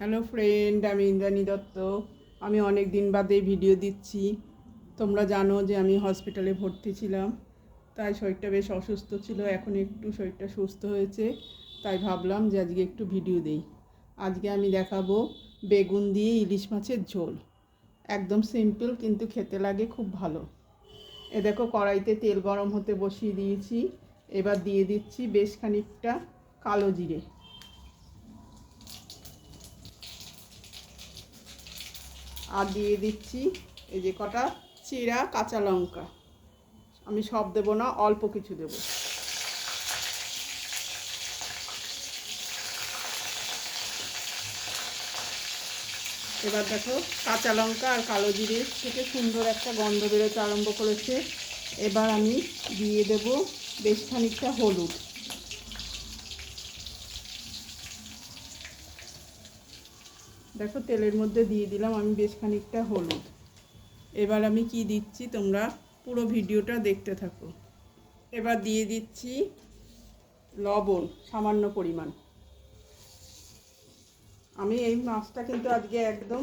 Hello friend, আমি ইন্দ্রাণী দত্ত। আমি অনেক দিন বাদে ভিডিও দিচ্ছি। তোমরা জানো যে আমি হসপিটালে ভর্তি ছিলাম, তাই শরীরটা বেশ অসুস্থ ছিল। এখন একটু শরীরটা সুস্থ হয়েছে, তাই ভাবলাম যে আজকে একটু ভিডিও দিই। আজকে আমি দেখাবো বেগুন দিয়ে ইলিশ মাছের ঝোল। একদম সিম্পল, কিন্তু খেতে লাগে খুব ভালো। এ দেখো, কড়াইতে তেল গরম হতে বসিয়ে দিয়েছি। এবার দিয়ে দিচ্ছি বেশ খানিকটা কালো জিরে, আর দিয়ে দিচ্ছি এই যে কটা চিরা কাঁচা লঙ্কা। আমি সব দেবো না, অল্প কিছু দেব। এবার দেখো, কাঁচা লঙ্কা আর কালো জিরে থেকে সুন্দর একটা গন্ধ বেরোতে আরম্ভ করেছে। এবার আমি দিয়ে দেব বেশ খানিকটা হলুদ। দেখো, তেলের মধ্যে দিয়ে দিলাম আমি বেশ খানিকটা হলুদ। এবার আমি কি দিচ্ছি, তোমরা পুরো ভিডিওটা দেখতে থাকো। এবার দিয়ে দিচ্ছি লবণ সামান্য পরিমাণ। আমি এই মাছটা কিন্তু আজকে একদম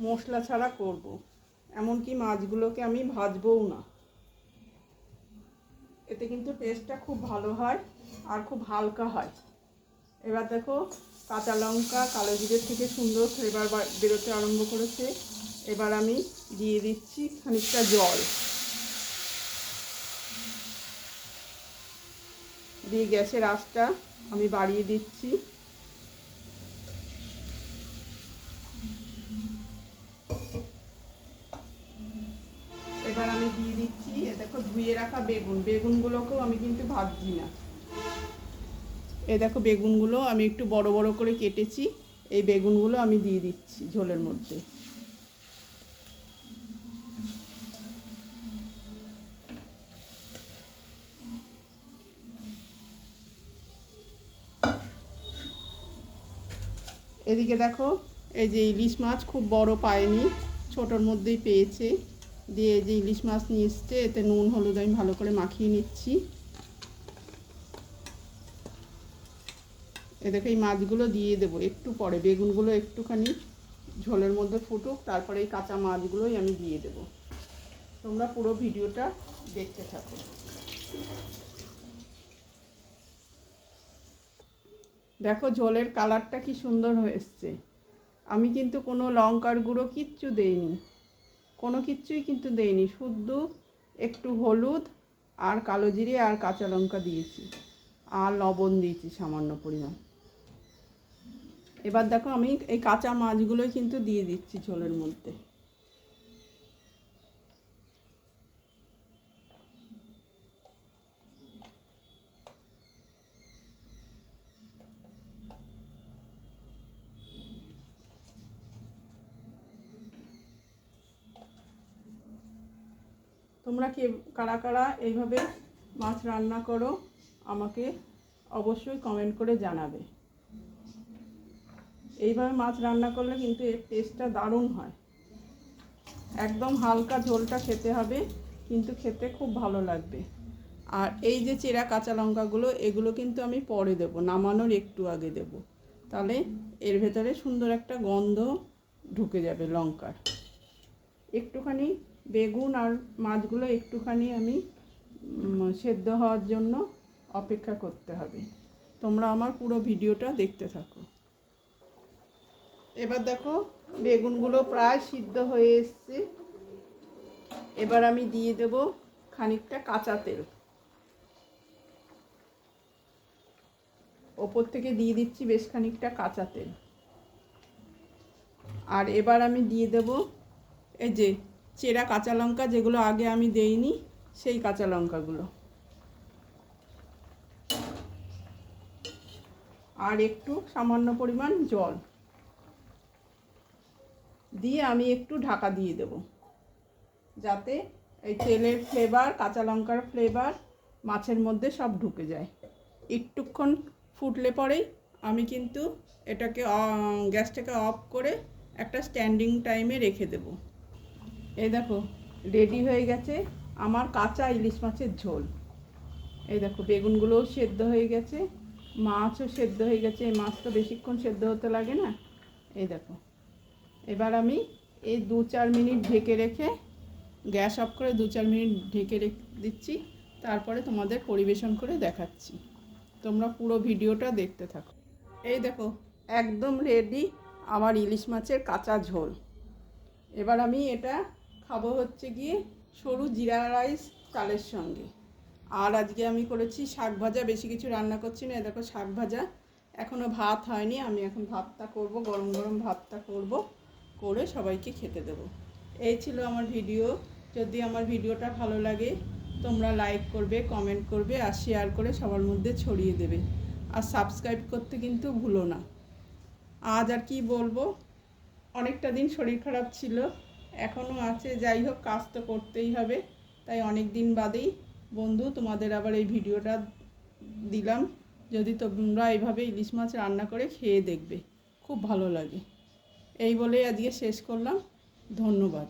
মশলা ছাড়া করব, এমনকি মাছগুলোকে আমি ভাজবও না। এতে কিন্তু টেস্টটা খুব ভালো হয় আর খুব হালকা হয়। এবার দেখো, কাঁচা লঙ্কা কালো জিরের থেকে সুন্দর ফ্লেভার বেরোতে আরম্ভ করেছে। এবার আমি দিয়ে দিচ্ছি খানিকটা জল, দিয়ে গ্যাসের আঁচটা আমি বাড়িয়ে দিচ্ছি। এবার আমি দিয়ে দিচ্ছি দেখো ধুয়ে রাখা বেগুনগুলোকেও আমি কিন্তু ভাজছি না। এই দেখো, বেগুনগুলো আমি একটু বড় বড় করে কেটেছি। এই বেগুনগুলো আমি দিয়ে দিচ্ছি ঝোলের মধ্যে। এদিকে দেখো, এই যে ইলিশ মাছ খুব বড় পায়নি, ছোটোর মধ্যেই পেয়েছে। দিয়ে এই যে ইলিশ মাছ নিয়ে এসছে, এতে নুন হলুদ আমি ভালো করে মাখিয়ে নিচ্ছি। এ দেখো, এই মাছগুলো দিয়ে দেবো একটু পরে। বেগুনগুলো একটুখানি ঝোলের মধ্যে ফুটুক, তারপরে এই কাঁচা মাছগুলোই আমি দিয়ে দেবো। তোমরা পুরো ভিডিওটা দেখতে থাকো। দেখো, ঝোলের কালারটা কি সুন্দর হয়েছে। আমি কিন্তু কোনো লঙ্কার গুঁড়ো কিচ্ছু দেইনি, কোনো কিচ্ছুই কিন্তু দেইনি। শুদ্ধ একটু হলুদ আর কালো জিরে আর কাঁচা লঙ্কা দিয়েছি, আর লবণ দিয়েছি সামান্য পরিমাণ। এবার দেখো, আমি এই কাঁচা মাছগুলোই কিন্তু দিয়ে দিচ্ছি ঝোলের মধ্যে। তোমরা কারা কারা এইভাবে মাছ রান্না করো, আমাকে অবশ্যই কমেন্ট করে জানাবে। এইভাবে মাছ রান্না করলে কিন্তু এর টেস্টটা দারুণ হয়। একদম হালকা ঝোলটা খেতে হবে, কিন্তু খেতে খুব ভালো লাগবে। আর এই যে চেরা কাঁচা লঙ্কাগুলো, এগুলো কিন্তু আমি পরে দেবো, নামানোর একটু আগে দেব। তাহলে এর ভেতরে সুন্দর একটা গন্ধ ঢুকে যাবে লঙ্কার। একটুখানি বেগুন আর মাছগুলো একটুখানি আমি সেদ্ধ হওয়ার জন্য অপেক্ষা করতে হবে। তোমরা আমার পুরো ভিডিওটা দেখতে থাকো। এবার দেখো, বেগুনগুলো প্রায় সিদ্ধ হয়ে এসছে। এবার আমি দিয়ে দেব খানিকটা কাঁচা তেল। ওপর থেকে দিয়ে দিচ্ছি বেশ খানিকটা কাঁচা তেল। আর এবার আমি দিয়ে দেব এই যে চেরা কাঁচা লঙ্কা, যেগুলো আগে আমি দেইনি, সেই কাঁচা লঙ্কাগুলো। আর একটু সামান্য পরিমাণ জল দিয়ে আমি একটু ঢাকা দিয়ে দেব, যাতে এই তেলের ফ্লেভার কাঁচা লঙ্কার ফ্লেভার মাছের মধ্যে সব ঢুকে যায়। একটুক্ষণ ফুটলে পরেই আমি কিন্তু এটাকে গ্যাসটাকে অফ করে একটা স্ট্যান্ডিং টাইমে রেখে দেব। এই দেখো, রেডি হয়ে গেছে আমার কাঁচা ইলিশ মাছের ঝোল। এই দেখো, বেগুনগুলোও সেদ্ধ হয়ে গেছে, মাছও সেদ্ধ হয়ে গেছে। এই মাছ তো বেশিক্ষণ সেদ্ধ হতে লাগে না। এই দেখো, এবার আমি এই 2-4 মিনিট ঢেকে রেখে, গ্যাস অফ করে 2-4 মিনিট ঢেকে দিচ্ছি, তারপরে তোমাদের পরিবেশন করে দেখাচ্ছি। তোমরা পুরো ভিডিওটা দেখতে থাকো। এই দেখো, একদম রেডি আমার ইলিশ মাছের কাঁচা ঝোল। এবার আমি এটা খাবো হচ্ছে গিয়ে সরু জিরা রাইস চালের সঙ্গে। আর আজকে আমি করেছি শাক ভাজা, বেশি কিছু রান্না করছি না। দেখো শাক ভাজা, এখনও ভাত হয়নি, আমি এখন ভাতটা করব, গরম গরম ভাতটা করব, করে সবাইকে খেতে দেব। এই ছিল আমার ভিডিও। যদি আমার ভিডিওটা ভালো লাগে তোমরা লাইক করবে, কমেন্ট করবে আর শেয়ার করে সবার মধ্যে ছড়িয়ে দেবে। আর সাবস্ক্রাইব করতে কিন্তু ভুলো না। আজ আর কি বলবো, অনেকটা দিন শরীর খারাপ ছিল, এখনও আছে, যাই হোক কাজ তো করতেই হবে। তাই অনেক দিন বাদেই বন্ধু তোমাদের আবার এই ভিডিওটা দিলাম। যদি তোমরা এইভাবে ইলিশ মাছ রান্না করে খেয়ে দেখবে, খুব ভালো লাগে। এই বলেই আজকে শেষ করলাম। ধন্যবাদ।